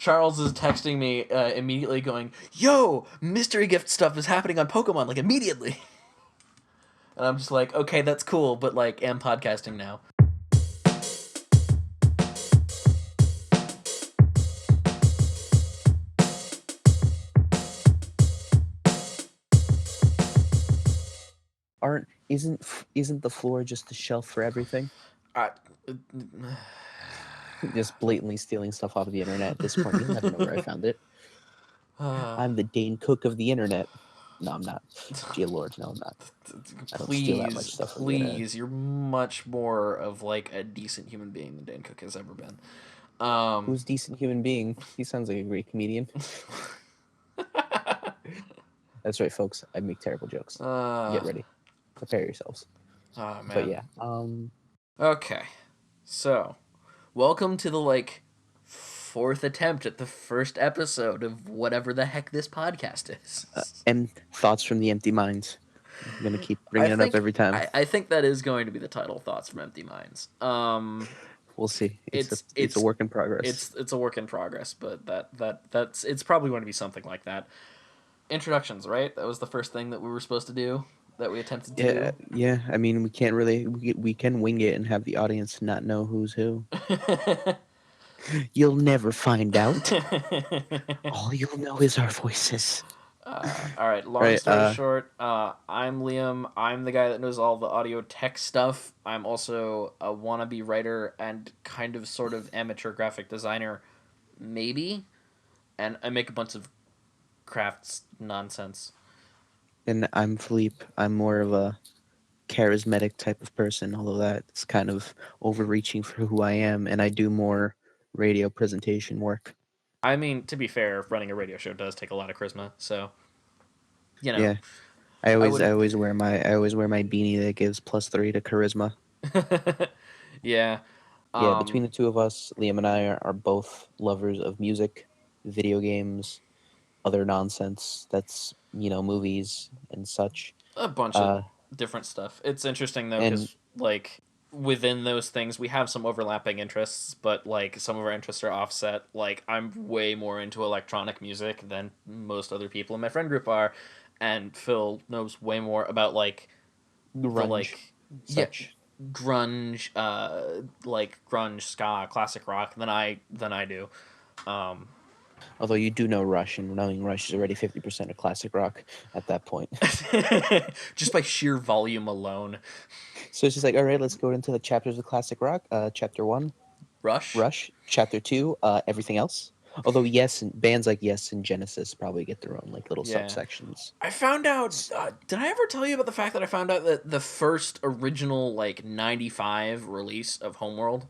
Charles is texting me immediately going, "Yo, mystery gift stuff is happening on Pokemon, like, immediately." And I'm just like, okay, that's cool, but, like, am podcasting now. Isn't the floor just a shelf for everything? Uh, Just blatantly stealing stuff off of the internet at this point. You'll never know where I found it. I'm the Dane Cook of the internet. No, I'm not. Dear Lord, no, I'm not. I don't steal that much stuff from the internet. Please, you're much more of, like, a decent human being than Dan Cook has ever been. Who's a decent human being? He sounds like a great comedian. That's right, folks. I make terrible jokes. Get ready. Prepare yourselves. Oh, man. But yeah. Okay. So, welcome to the, like, fourth attempt at the first episode of whatever the heck this podcast is. And Thoughts from the Empty Minds. I'm going to keep bringing it up every time. I think that is going to be the title, Thoughts from Empty Minds. We'll see. It's a work in progress. It's a work in progress, but that's it's probably going to be something like that. Introductions, right? That was the first thing that we were supposed to do, that we attempted to do. Yeah. I mean, we can't really we can wing it and have the audience not know who's who. You'll never find out. All you'll know is our voices. All right, long story short, I'm Liam. I'm the guy that knows all the audio tech stuff. I'm also a wannabe writer and kind of sort of amateur graphic designer, maybe. And I make a bunch of crafts nonsense. And I'm Filipe. I'm more of a charismatic type of person, although that's kind of overreaching for who I am, and I do more radio presentation work. I mean, to be fair, running a radio show does take a lot of charisma, so you know. Yeah. I always wear my beanie that gives +3 to charisma. Yeah. Yeah, between the two of us, Liam and I are both lovers of music, video games, other nonsense that's, movies and such. A bunch of different stuff. It's interesting, though, because, like, within those things, we have some overlapping interests, but, like, some of our interests are offset. Like, I'm way more into electronic music than most other people in my friend group are, and Phil knows way more about, like, grunge, such. Grunge, like grunge, ska, classic rock than I do. Although you do know Rush, and knowing Rush is already 50% of classic rock at that point. Just by sheer volume alone. So it's just like, all right, let's go into the chapters of classic rock. Chapter 1, Rush. Chapter 2, everything else. Although bands like Yes and Genesis probably get their own like little subsections. I found out. Did I ever tell you about the fact that I found out that the first original like '95 release of Homeworld,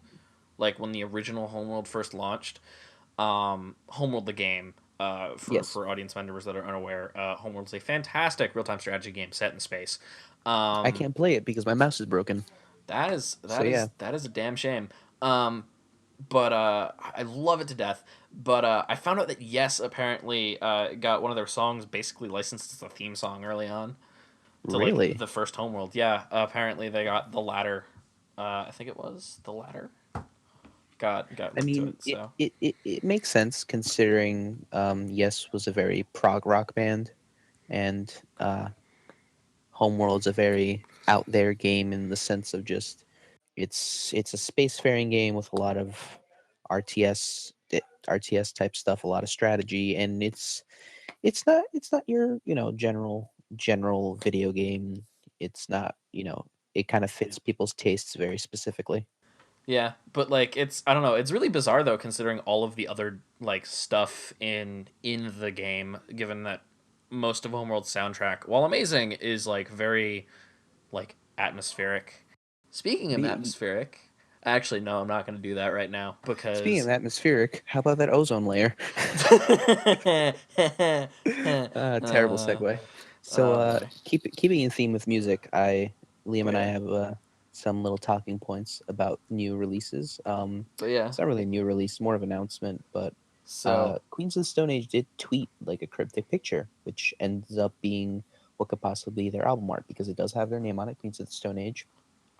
like when the original Homeworld first launched, Homeworld the game. For audience members that are unaware, Homeworld's a fantastic real-time strategy game set in space. I can't play it because my mouse is broken. That is a damn shame. But I love it to death. But I found out that Yes apparently got one of their songs basically licensed as a theme song early on. To, really? Like, the first Homeworld. Yeah, apparently they got The Ladder. I think it was The Ladder. Got I mean, to it, so. it makes sense considering Yes was a very prog rock band, and Homeworld's a very out there game in the sense of just it's a spacefaring game with a lot of RTS type stuff, a lot of strategy, and it's not your general video game. It's not it kind of fits people's tastes very specifically. Yeah, but like I don't know, it's really bizarre though considering all of the other like stuff in the game, given that most of Homeworld's soundtrack, while amazing, is like very like atmospheric. Speaking of atmospheric, actually no, I'm not going to do that right now because speaking of atmospheric, how about that ozone layer? Terrible segue. So keeping in theme with music, Liam and I have some little talking points about new releases. But yeah, it's not really a new release, more of an announcement. But Queens of the Stone Age did tweet like a cryptic picture, which ends up being what could possibly be their album art because it does have their name on it, Queens of the Stone Age.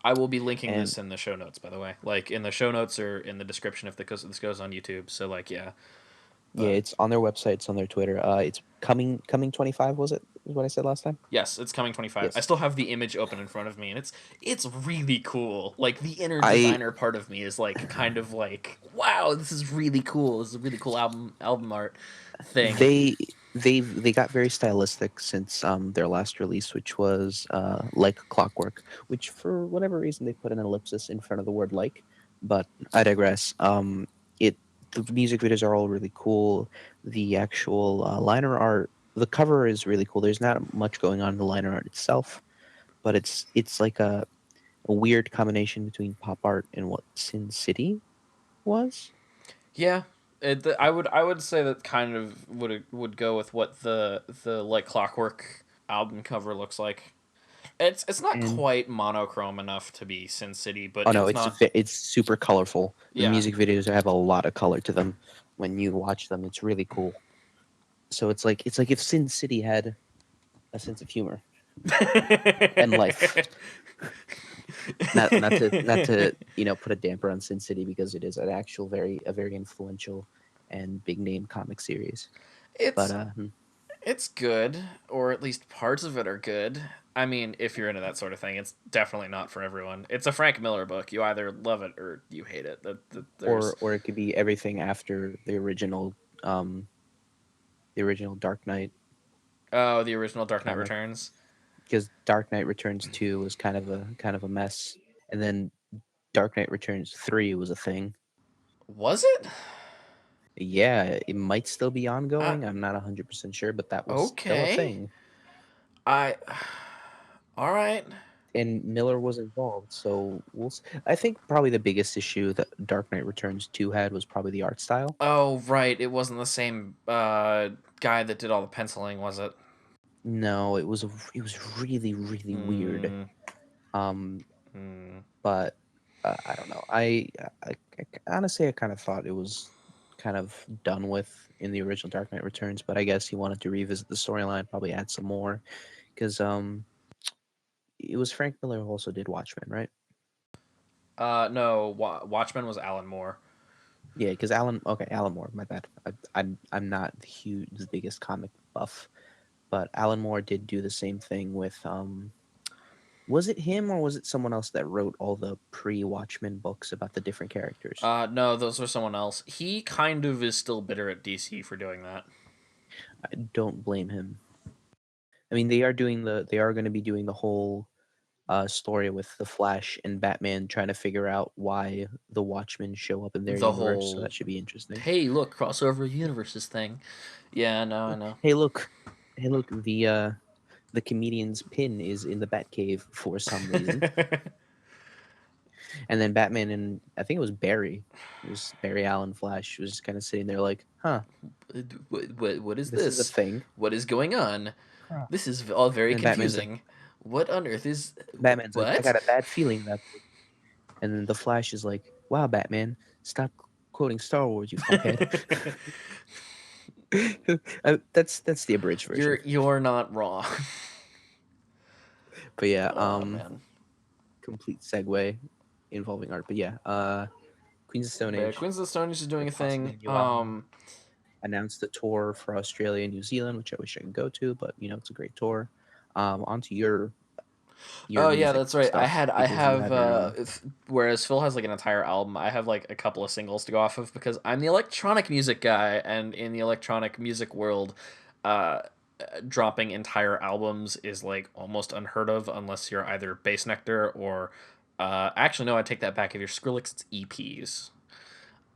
I will be linking this in the show notes, by the way. Like in the show notes or in the description if this goes on YouTube. So like, yeah. Yeah, But it's on their website. It's on their Twitter. It's coming 25. Was it? Is what I said last time? yes, it's coming 25. I Yes. still have the image open in front of me, and it's really cool. Like the inner I designer part of me is like kind of like, wow, this is really cool. This is a really cool album art thing. they they got very stylistic since their last release, which was like Clockwork, which for whatever reason they put an ellipsis in front of the word like, but I digress. It The music videos are all really cool. The actual liner art, the cover is really cool. There's not much going on in the liner art itself, but it's like a weird combination between pop art and what Sin City was. Yeah, I would say that kind of would go with what the like Clockwork album cover looks like. It's not And quite monochrome enough to be Sin City, but oh no, it's not. it's super colorful. The Yeah. music videos have a lot of color to them. When you watch them, it's really cool. So it's like if Sin City had a sense of humor and life. Not to put a damper on Sin City because it is an actual a very influential and big name comic series. But it's it's good, or at least parts of it are good. I mean, if you're into that sort of thing, it's definitely not for everyone. It's a Frank Miller book. You either love it or you hate it. There's or it could be everything after um the original Dark Knight oh, the original Dark Knight comic, Returns. because Dark Knight Returns 2 was kind of a mess, and then Dark Knight Returns 3 was a thing. Was it? Yeah, it might still be I, ongoing. I'm not 100% sure, but that was still a okay. thing. I. All right. And Miller was involved, so I think probably the biggest issue that Dark Knight Returns 2 had was probably the art style. Oh, right. It wasn't the same guy that did all the penciling, was it? No, it was really really weird. Hmm. Um, Hmm. but I don't know. Honestly, I kind of thought it was kind of done with in the original Dark Knight Returns, but I guess he wanted to revisit the storyline, probably add some more, because it was Frank Miller who also did Watchmen, right? No. Watchmen was Alan Moore. Yeah, because Alan Moore, my bad. I'm not the biggest comic buff, but Alan Moore did do the same thing with was it him or was it someone else that wrote all the pre-Watchmen books about the different characters? No, those were someone else. He kind of is still bitter at DC for doing that. I don't blame him. I mean, they are going to be doing the whole story with the Flash and Batman trying to figure out why the Watchmen show up in their The universe, so whole that should be interesting. hey, look, crossover universes thing. Yeah, I know. Hey, look. Hey, look, the comedian's pin is in the Batcave for some reason. And then Batman and I think it was Barry Allen Flash was just kind of sitting there like, huh, What is this is a this? thing. What is going on? Huh. This is all very And then confusing. What on earth is Batman's like, I what? got a bad feeling about this. And then the Flash is like, wow, Batman, stop quoting Star Wars, you fuckhead. That's the abridged version. You're not wrong. But yeah, Oh man. complete segue involving art. But yeah, Queens of Stone But Age, Queens of the Stone Age is doing or a possibly thing. a new album, announced a tour for Australia and New Zealand, which I wish I could go to, but it's a great tour. Onto your Oh yeah, music that's right. stuff I because you have have your whereas Phil has like an entire album, I have like a couple of singles to go off of because I'm the electronic music guy, and in the electronic music world, uh dropping entire albums is like almost unheard of unless you're either Bass Nectar or actually no, I take that back. If you're Skrillex, it's EPs.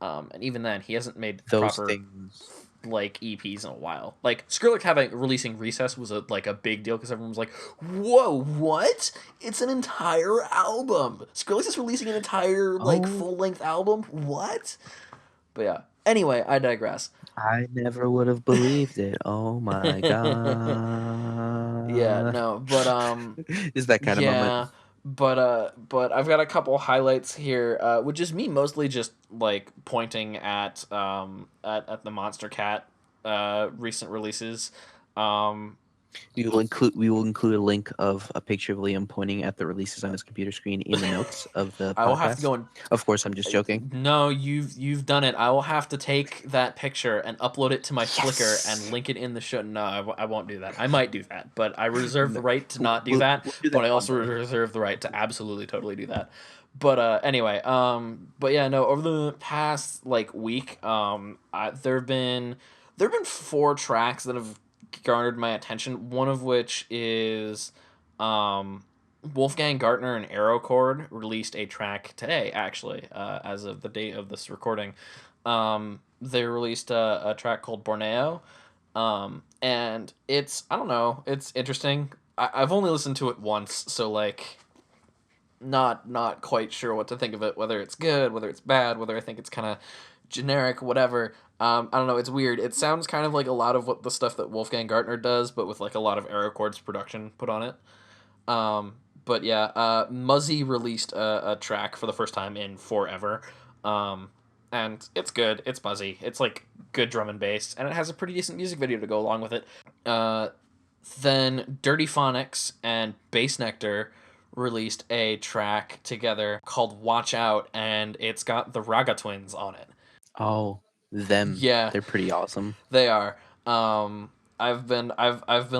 And even then, he hasn't made those proper things. like EPs in a while. Like Skrillex having releasing Recess was a big deal because everyone was like, "Whoa, what? It's an entire album. Skrillex is releasing an entire like Oh, full length album. What?" But yeah. Anyway, I digress. I never would have believed it. Oh my Yeah, god. no, but Is that kind of moment. yeah, but I've got a couple highlights here, which is me mostly just like pointing at the Monster Cat recent releases. Um We will include a link of a picture of Liam pointing at the releases on his computer screen in the notes of the I will have to podcast. go and Of course, I'm just joking. no, you've done it. I will have to take that picture and upload it to my Flickr and Yes. link it in the show. No, I won't do that. I might do that, but I reserve the No, right to not do we'll, that. we'll do But that I one also day. reserve the right to absolutely totally do that. But anyway, but yeah, no. Over the past like week, there have been 4 tracks that have garnered my attention. One of which is um Wolfgang Gartner and Aerochord released a track today, actually, as of the date of this recording. They released a track called Borneo, and I don't know, it's interesting. I've only listened to it once, so like, not quite sure what to think of it. Whether it's good, whether it's bad, whether I think it's kind of generic, whatever. I don't know. It's weird. It sounds kind of like a lot of what the stuff that Wolfgang Gartner does, but with like a lot of Aerochord's production put on it. But yeah, Muzzy released a track for the first time in forever. Um, and it's good. It's Muzzy. It's like good drum and bass, and it has a pretty decent music video to go along with it. Uh, then Dirty Phonics and Bass Nectar released a track together called Watch Out, and it's got the Raga Twins on it. Oh, them. Yeah, They're pretty awesome. they are. I've been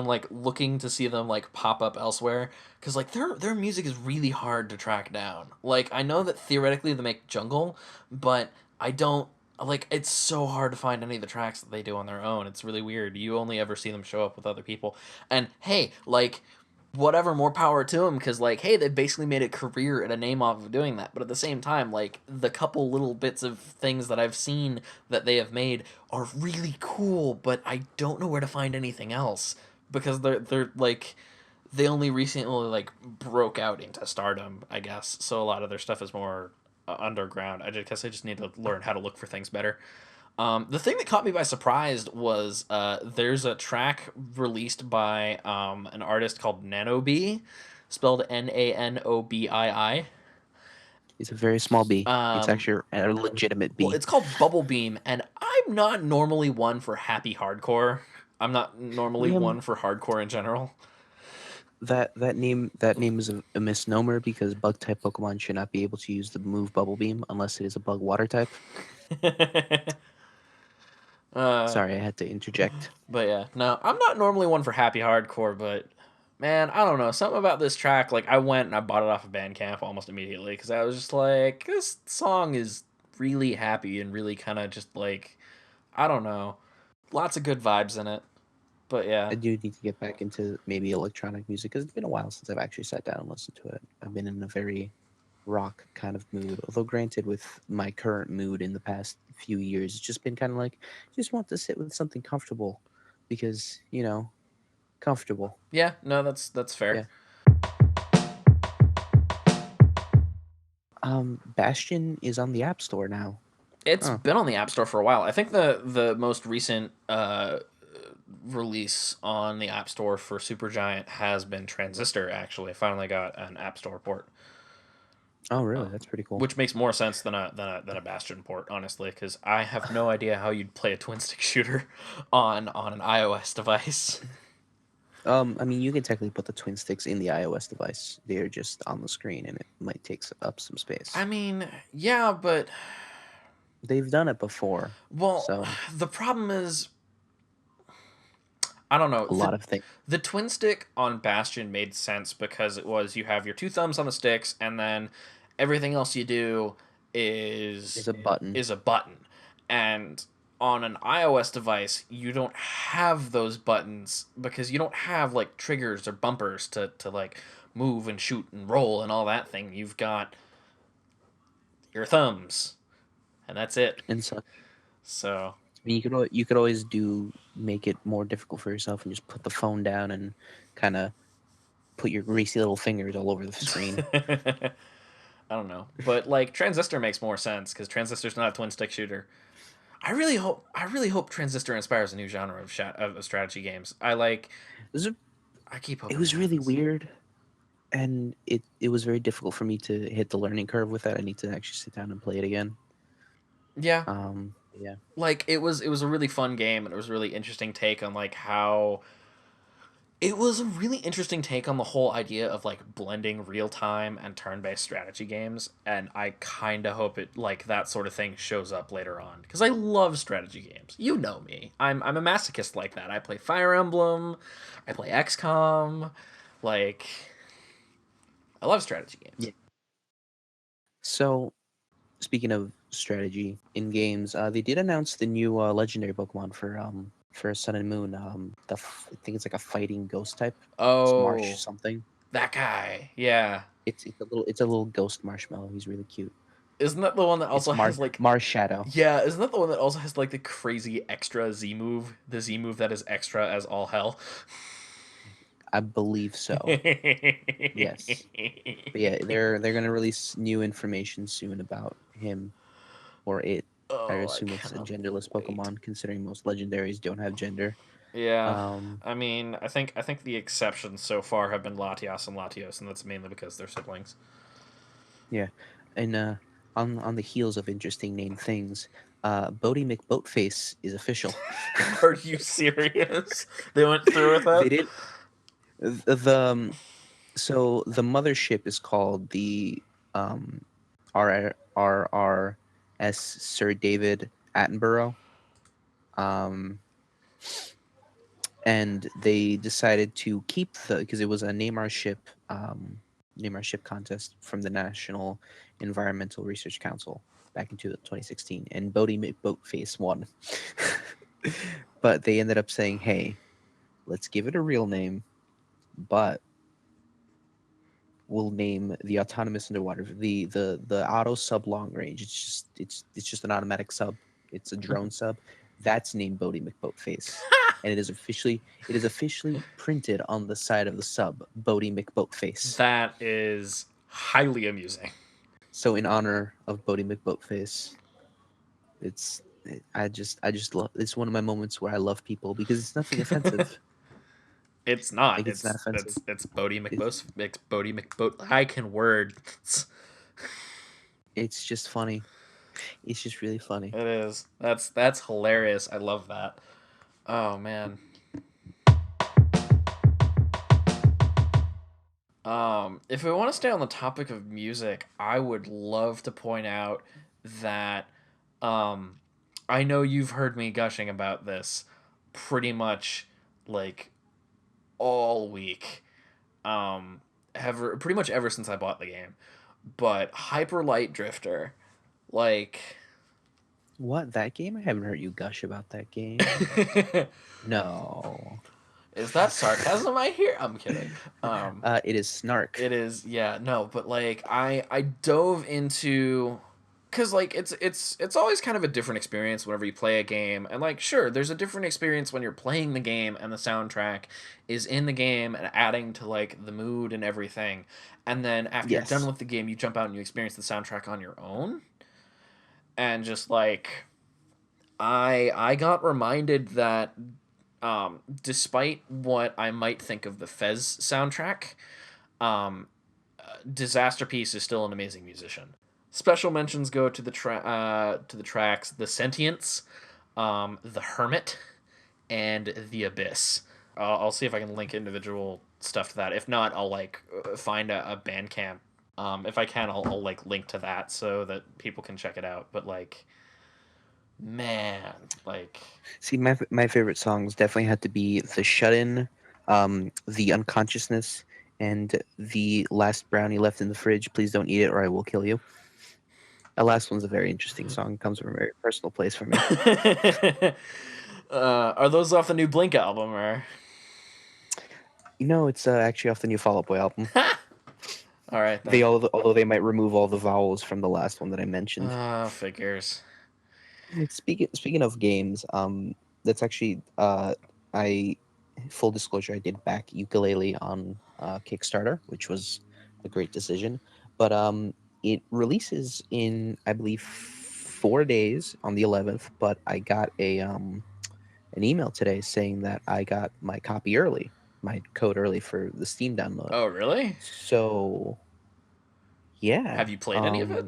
like looking to see them like pop up elsewhere because like their music is really hard to track down. Like I know that theoretically they make jungle, but I don't like it's so hard to find any of the tracks that they do on their own. It's really weird. You only ever see them show up with other people. And hey, like whatever, more power to them, because like hey, they basically made a career and a name off of doing that. But at the same time, like the couple little bits of things that I've seen that they have made are really cool, but I don't know where to find anything else because they're like they only recently like broke out into stardom, I guess. So a lot of their stuff is more underground. Guess I just need to learn how to look for things better. The thing that caught me by surprise was there's a track released by an artist called Nanobii, spelled Nanobii. It's a very small bee. It's Um, actually a legitimate well, bee. it's called Bubble Beam, and I'm not normally one for happy hardcore. I'm not normally Liam, one for hardcore in general. that name is a misnomer because bug type Pokemon should not be able to use the move Bubble Beam unless it is a bug water type. uh, Sorry, I had to interject. but yeah, no, I'm not normally one for happy hardcore, but man, I don't know. Something about this track, like I went and I bought it off of Bandcamp almost immediately because I was just like, this song is really happy and really kind of just like, I don't know, lots of good vibes in it. But yeah, I do need to get back into maybe electronic music because it's been a while since I've actually sat down and listened to it. I've been in a very rock kind of mood. Although, granted, with my current mood in the past few years, it's just been kind of like, just want to sit with something comfortable because, comfortable. yeah, no, that's fair. Yeah. Bastion is on the App Store now. It's Huh. been on the App Store for a while. I think the most recent release on the App Store for Supergiant has been Transistor. Actually, I finally got an App Store port, Oh, really? That's pretty cool. which makes more sense than a Bastion port, honestly, because I have no idea how you'd play a twin stick shooter on an iOS device. I mean, you can technically put the twin sticks in the iOS device. They're just on the screen, and it might take up some I space. mean, yeah, but They've done it before, well, so the problem is I don't know. a lot of things The twin stick on Bastion made sense because it was you have your two thumbs on the sticks and then everything else you do is is a button. is a button. And on an iOS device, you don't have those buttons because you don't have like triggers or bumpers to like move and shoot and roll and all that thing. You've got your thumbs and that's it. And such. So I mean, you could always make it more difficult for yourself and just put the phone down and kind of put your greasy little fingers all over the screen. I don't know, but like Transistor makes more sense because Transistor's not a twin stick shooter. I really hope Transistor inspires a new genre of strategy games. It was, I keep it hoping it was really happens. weird, and it was very difficult for me to hit the learning curve with that. I need to actually sit down and play it again. Yeah, Yeah. like it was a really fun game and it was a really interesting take on like how It was a really interesting take on the whole idea of like blending real time and turn based strategy games, and I kind of hope it like that sort of thing shows up later on because I love strategy games. You know me, I'm a masochist like that. I play Fire Emblem, I play XCOM, like I love strategy games. Yeah. So speaking of strategy in games, they did announce the new legendary Pokemon for Sun and Moon. I think it's like a fighting ghost type. It's Marsh Oh, something. that guy, yeah. It's a little ghost marshmallow. He's really cute. Isn't that the one that also It's has like Marsh Shadow. yeah, isn't that the one that also has like the crazy extra Z move? The Z move that is extra as all hell. I believe so. Yes. But yeah, they're gonna release new information soon about him or it. I Oh, I assume it's a cannot genderless wait. Pokemon, considering most legendaries don't have gender. Yeah. Um, I mean, I think the exceptions so far have been Latias and Latios, and that's mainly because they're siblings. yeah, and on the heels of interesting named things, Bodie McBoatface is official. Are you serious? They went through with They it? did so the mothership is called the um, RRS Sir David Attenborough. Um, and they decided to keep the because it was a name our ship contest from the National Environmental Research Council back in 2016, and Bodie McBoatface won. But they ended up saying, "Hey, let's give it a real name, but we'll name the autonomous underwater the auto sub long range. It's just an automatic sub. It's a drone sub. That's named Bodie McBoatface, and it is officially printed on the side of the sub, Bodie McBoatface. That is highly amusing. So in honor of Bodie McBoatface, I just love it's one of my moments where I love people because it's nothing offensive. It's not. Like it's not It's offensive. it's Bodie It's McBoat. It's Bodie McBoat. I can words. it's just funny. It's just really funny. It is. That's hilarious. I love that. Oh man. If we want to stay on the topic of music, I would love to point out that um, I know you've heard me gushing about this pretty much like all week. Ever pretty much ever since I bought the game. But Hyper Light Drifter, like What, that game? I haven't heard you gush about that game. No. is that sarcasm I hear? I'm kidding. It is Snark. It is, yeah, no, but like I dove into because like it's always kind of a different experience whenever you play a game, and like sure, there's a different experience when you're playing the game and the soundtrack is in the game and adding to like the mood and everything, and then after you're done Yes. with the game, you jump out and you experience the soundtrack on your own, and just like I got reminded that despite what I might think of the Fez soundtrack, um, Disaster Piece is still an amazing musician. Special mentions go to the tracks "The Sentience," "The Hermit," and "The Abyss." I'll see if I can link individual stuff to that. If not, I'll like find a Bandcamp. If I can, I'll like link to that so that people can check it out. But like, man, like See, my favorite songs definitely had to be The Shut In, The Unconsciousness, and The Last Brownie Left in the Fridge. Please don't eat it or I will kill you. The last one's a very interesting song. It comes from a very personal place for me. are those off the new Blink album or? You know, it's actually off the new Fall Out Boy album. All right They then. although they might remove all the vowels from the last one that I mentioned. Figures. Speaking of games, that's actually I full disclosure, I did back ukulele on Kickstarter, which was a great decision. But it releases in I believe 4 days on the 11th. But I got a an email today saying that I got my copy early, my code early for the Steam download. Oh really? So yeah, Have you played any of it?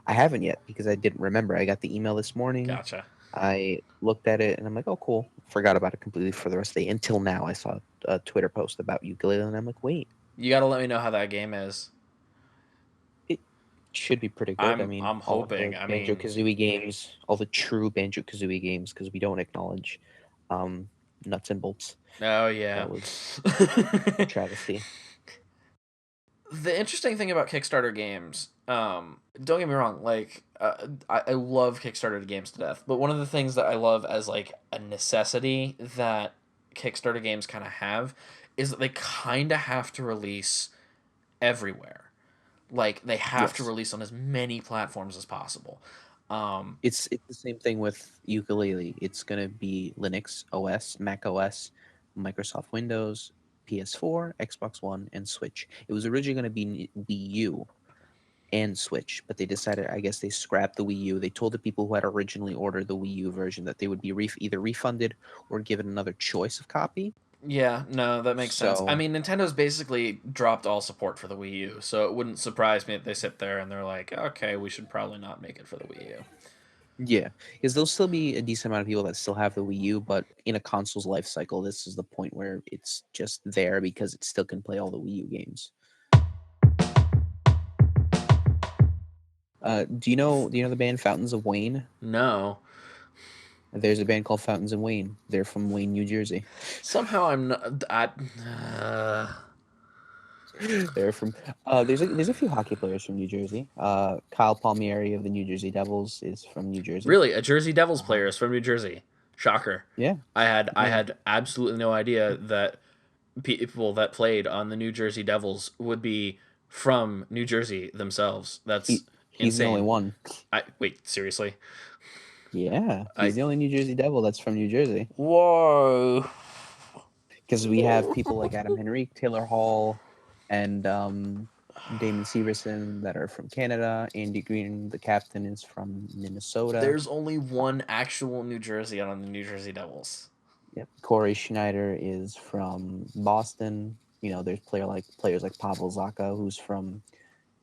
I haven't yet because I didn't remember. I got the email this morning. Gotcha. I looked at it and I'm like, oh, cool. Forgot about it completely for the rest of the day. Until now, I saw a Twitter post about ukulele and I'm like, wait, You got to let me know how that game is. it should be pretty good. I mean, I'm all of hoping. the I Banjo mean, Kazooie games, all the true Banjo Kazooie games, because we don't acknowledge um, nuts and bolts. oh yeah. That was a travesty. The interesting thing about Kickstarter games, don't get me wrong, like I love Kickstarter games to death, but one of the things that I love as like a necessity that Kickstarter games kind of have is that they kind of have to release everywhere. Like they have to Yes. release on as many platforms as possible. Um, It's the same thing with ukulele. It's gonna be Linux OS, Mac OS, Microsoft Windows, PS4, Xbox One, and Switch. It was originally gonna be Wii U and Switch, but they decided, I guess they scrapped the Wii U. They told the people who had originally ordered the Wii U version that they would be either refunded or given another choice of copy. yeah, no, that makes sense. I So mean, Nintendo's basically dropped all support for the Wii U, so it wouldn't surprise me if they sit there and they're like, okay, we should probably not make it for the Wii U. yeah, because there'll still be a decent amount of people that still have the Wii U, but in a console's life cycle, this is the point where it's just there because it still can play all the Wii U games. Do you know the band Fountains of Wayne? No. There's a band called Fountains of Wayne. They're from Wayne, New Jersey. Somehow I'm not. They're from there's a few hockey players from New Jersey. Kyle Palmieri of the New Jersey Devils is from New Jersey. Really, a Jersey Devils player Um, is from New Jersey. Shocker. yeah, I yeah. had absolutely no idea that people that played on the New Jersey Devils would be from New Jersey themselves. That's He's the only insane. one. I wait, seriously? Yeah, I he's the only New Jersey Devil that's from New Jersey. whoa. Because we have people like Adam Henrique, Taylor Hall, and Damon Severson that are from Canada. Andy Green, the captain, is from Minnesota. There's only one actual New Jersey on the New Jersey Devils. Yep. Corey Schneider is from Boston. There's players like Pavel Zaka, who's from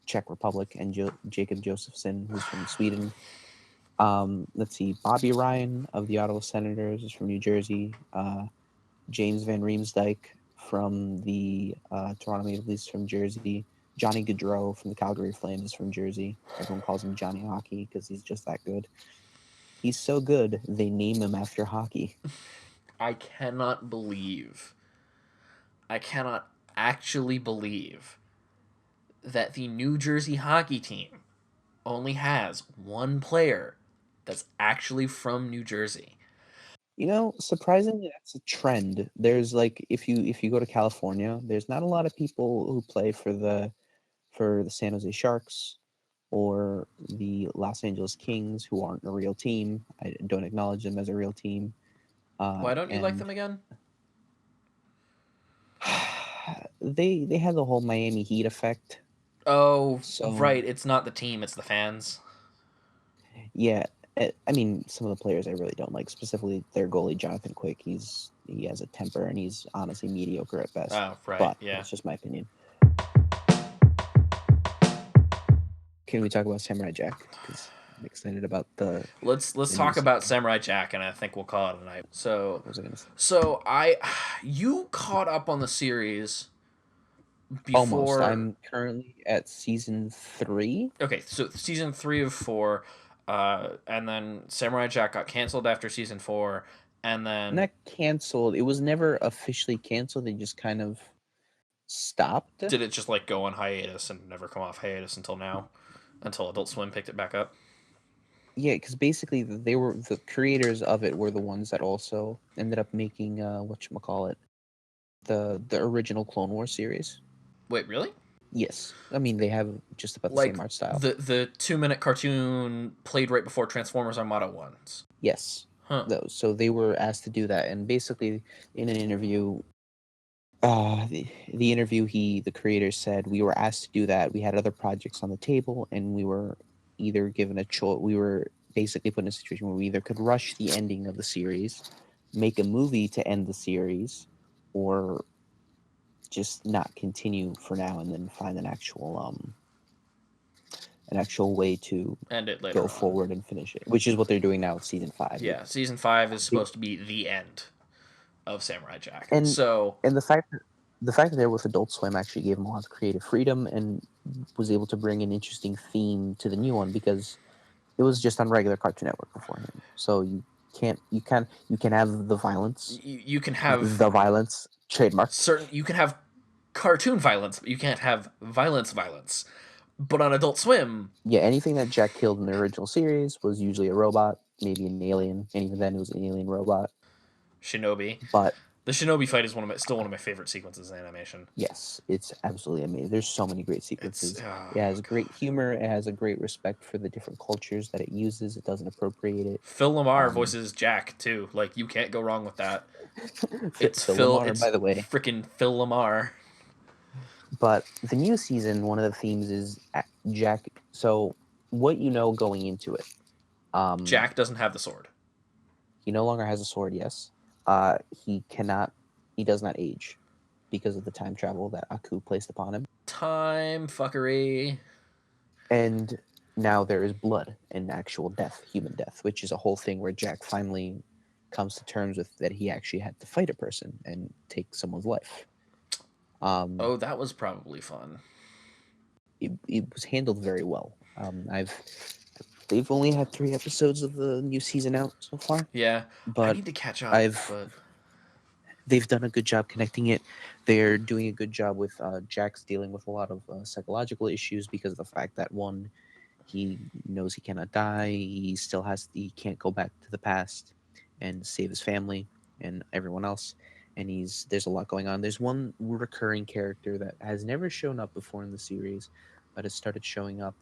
Czech Republic, and Jacob Josephson, who's from Sweden. Let's see, Bobby Ryan of the Ottawa Senators is from New Jersey. James Van Riemsdyk from the Toronto Maple Leafs from Jersey. Johnny Gaudreau from the Calgary Flames is from Jersey. Everyone calls him Johnny Hockey because he's just that good. He's so good, they name him after hockey. I cannot believe. I cannot actually believe that the New Jersey hockey team only has one player that's actually from New Jersey. Surprisingly, that's a trend. There's like if you go to California, there's not a lot of people who play for the San Jose Sharks or the Los Angeles Kings who aren't a real team. I don't acknowledge them as a real team. Why don't you like And them again? they had the whole Miami Heat effect. Oh, So right. It's not the team, it's the fans. yeah, I mean some of the players I really don't like, specifically their goalie Jonathan Quick. He has a temper and he's honestly mediocre at best. Oh, right. But Yeah. that's just my opinion. Can we talk about Samurai Jack? Because I'm excited about Let's the new talk about season. Samurai Jack, and I think we'll call it a night. So, What was I gonna say? so I, you caught up on the series Almost. before. I'm currently at season 3. Okay, so season 3 of 4, and then Samurai Jack got canceled after season 4, and then Not canceled. It was never officially canceled. They just kind of stopped. did it just like go on hiatus and never come off hiatus until now, until Adult Swim picked it back up? Yeah, because basically they were the creators of it were the ones that also ended up making whatchamacallit, the original Clone Wars series. Wait, really? Yes, I mean they have just about the Like same art style. the 2 minute cartoon played right before Transformers Armada ones? Yes, Huh. those. So they were asked to do that, and basically in an interview, the interview, the creator said we were asked to do that. We had other projects on the table, and we were either given a choice. We were basically put in a situation where we either could rush the ending of the series, make a movie to end the series, or just not continue for now and then find an actual an actual way to End it go later on. forward and finish it, which is what they're doing now with season 5. Yeah, season 5 is They, supposed to be the end of Samurai Jack. and So and the fact that they're with Adult Swim actually gave them a lot of creative freedom and was able to bring an interesting theme to the new one because it was just on regular Cartoon Network beforehand. So you can have the violence, you can have the violence trademarked. you can have cartoon violence, but you can't have violence. But on Adult Swim, Yeah, anything that Jack killed in the original series was usually a robot, maybe an alien, and even then it was an alien robot. Shinobi, But the Shinobi fight is still one of my favorite sequences in animation. yes, it's absolutely amazing. There's so many great It's sequences. oh It has god. great humor. It has a great respect for the different cultures that it uses. It doesn't appropriate it. Phil Lamar Um, voices Jack too. Like you can't go wrong with that. It's Phil Phil. Lamar, by It's the way. freaking Phil Lamar. But the new season, one of the themes is Jack. So what you know going into it, um, Jack doesn't have the sword. he no longer has a sword. Yes, he cannot. He does not age because of the time travel that Aku placed upon him. Time fuckery. And now there is blood and actual death, human death, which is a whole thing where Jack finally comes to terms with that he actually had to fight a person and take someone's life. Oh, that was probably fun. It was handled very well. They've only had 3 episodes of the new season out so far, Yeah, I but need to catch up, I've but they've done a good job connecting it. They're doing a good job with Jack's dealing with a lot of psychological issues because of the fact that one, he knows he cannot die. He can't go back to the past and save his family and everyone else. And there's a lot going on. There's one recurring character that has never shown up before in the series, but has started showing up,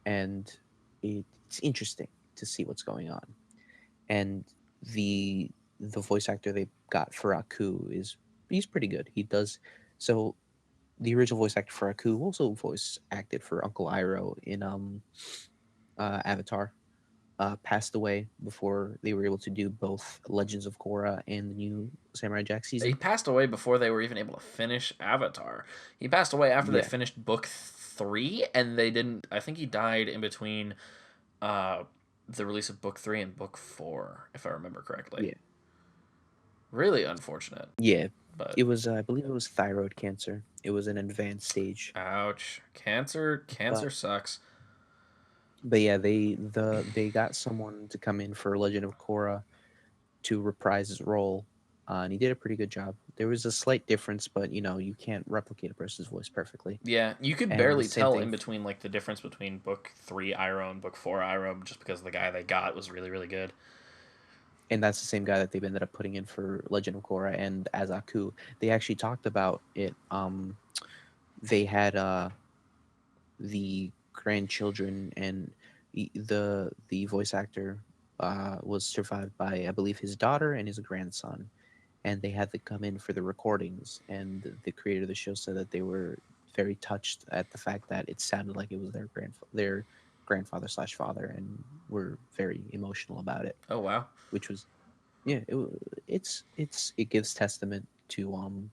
and it's interesting to see what's going on. And the voice actor they got for Aku he's pretty good. He does so. The original voice actor for Aku also voice acted for Uncle Iroh in Avatar. Passed away before they were able to do both Legends of Korra and the new Samurai Jack he season. passed away before they were even able to finish Avatar. He passed away after they Yeah, finished book 3, and they didn't. I think he died in between uh, the release of book 3 and book 4, if I remember correctly. yeah, Really unfortunate, yeah. but It was, I believe, it was thyroid cancer. It was an advanced stage, ouch. Cancer but sucks. yeah, they got someone to come in for Legend of Korra to reprise his role, and he did a pretty good job. There was a slight difference, but you can't replicate a person's voice perfectly. Yeah, you could And the barely same tell thing, in between like the difference between book 3 Iroh and book 4 Iroh just because the guy they got was really really good. and that's the same guy that they've ended up putting in for Legend of Korra and as Aku. They actually talked about it. They had the grandchildren, and the voice actor was survived by, I believe, his daughter and his grandson, and they had to come in for the recordings. And the creator of the show said that they were very touched at the fact that it sounded like it was their grandfather slash father, and were very emotional about it, Oh wow. which was, yeah, it gives testament to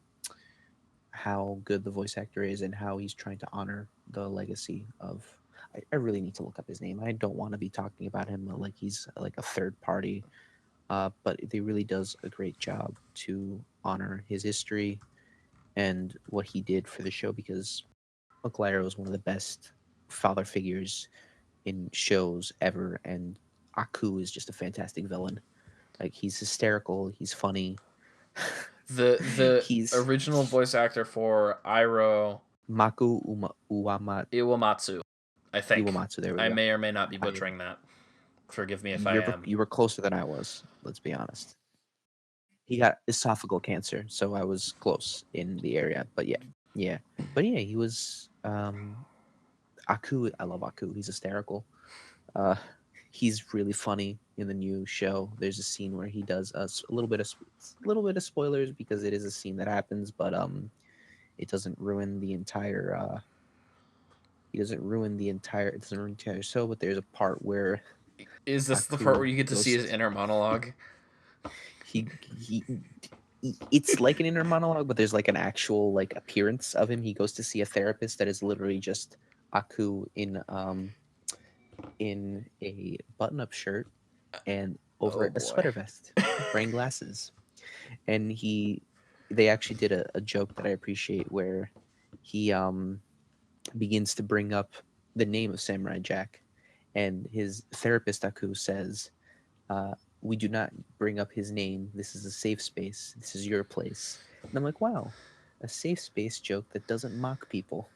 how good the voice actor is and how he's trying to honor the legacy of. I really need to look up his name. I don't want to be talking about him like he's like a third party, but he really does a great job to honor his history and what he did for the show, because Uncle Iroh is one of the best father figures in shows ever, and Aku is just a fantastic villain. Like, he's hysterical, he's funny. The He's original voice actor for Iroh Iwamatsu, I think. Iwamatsu. There we I go. may or may not be I, butchering that. Forgive me if I you're am. you were closer than I was. Let's be honest. He got esophageal cancer, so I was close in the area. But yeah, yeah, but yeah, he was Aku. I love Aku. He's hysterical. Uh, he's really funny in the new show. There's a scene where he does a little bit of spoilers because it is a scene that happens, but it doesn't ruin the entire. He doesn't ruin the entire. It doesn't ruin the entire show. But there's a part where Is this the part Aku where you get to see goes. his inner monologue? He it's like an inner monologue, but there's like an actual like appearance of him. He goes to see a therapist that is literally just Aku in a button-up shirt and Oh over a boy. sweater vest, wearing glasses. And they actually did a joke that I appreciate where he begins to bring up the name of Samurai Jack, and his therapist Aku says, "We do not bring up his name. This is a safe space. This is your place." And I'm like, wow, a safe space joke that doesn't mock people.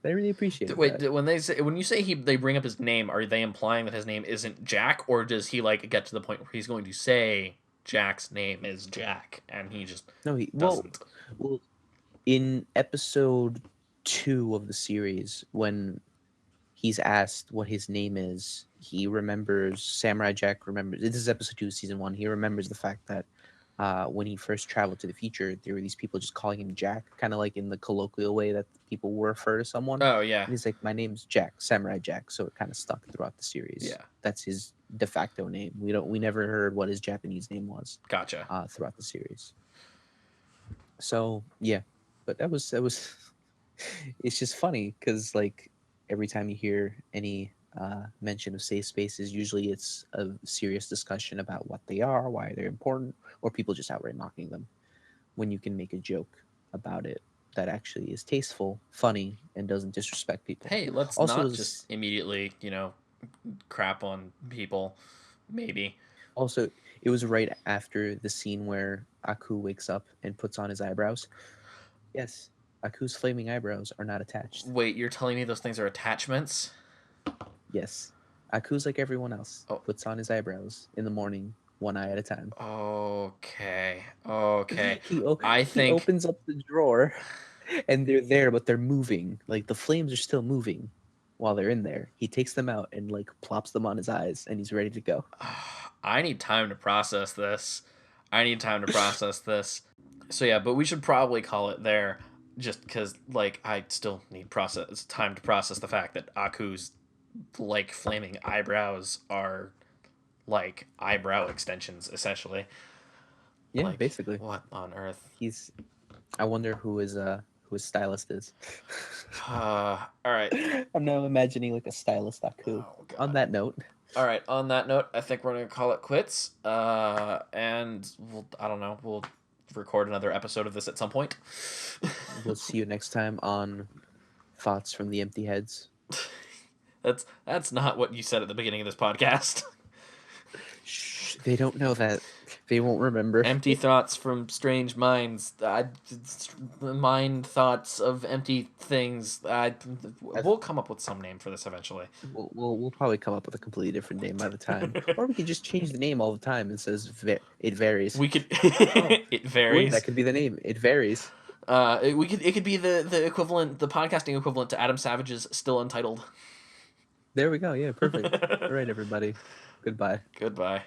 I really appreciated Wait, that. when you say they bring up his name, are they implying that his name isn't Jack, or does he like get to the point where he's going to say Jack's name is Jack and he just No, doesn't? well, in episode 2 of the series, when he's asked what his name is, he remembers Samurai Jack remembers. This is episode 2 of season 1. He remembers the fact that when he first traveled to the future, there were these people just calling him Jack, kind of like in the colloquial way that people will refer to someone. Oh yeah, And he's like, "My name's Jack, Samurai Jack." So it kind of stuck throughout the series. yeah, That's his de facto name. We never heard what his Japanese name was gotcha. throughout the series. So yeah, but that was it's just funny because like every time you hear any mention of safe spaces, usually it's a serious discussion about what they are, why they're important, or people just outright mocking them. When you can make a joke about it that actually is tasteful, funny, and doesn't disrespect people. Hey, let's Also, not just immediately, crap on people. Maybe. also it was right after the scene where Aku wakes up and puts on his eyebrows. Yes, Aku's flaming eyebrows are not attached. Wait, you're telling me those things are attachments? Yes. Aku's like everyone else, Oh, puts on his eyebrows in the morning, one eye at a time. okay, okay. I He think opens up the drawer and they're there, but they're moving. Like the flames are still moving while they're in there. He takes them out and like plops them on his eyes and he's ready to go. I need time to process this. I need time to process this. So yeah, but we should probably call it there, just because like I still need process time to process the fact that Aku's like flaming eyebrows are like eyebrow extensions essentially. Yeah, Like basically. what on earth? He's I wonder who his stylist is. All right. I'm now imagining like a stylist Aku. Oh On god. that note, All right. On that note, I think we're gonna call it quits. And I don't know. We'll record another episode of this at some point. we'll see you next time on Thoughts from the Empty Heads. That's not what you said at the beginning of this podcast. Shh, they don't know that. They won't remember. Empty thoughts from strange minds. Mind thoughts of empty things. We'll come up with some name for this eventually. We'll probably come up with a completely different name by the time, or we could just change the name all the time. It says it varies. We could. Oh, It wait, varies. that could be the name. It varies. It could be the equivalent, the podcasting equivalent to Adam Savage's Still Untitled. There we go. Yeah, perfect. All right, everybody. Goodbye. Goodbye.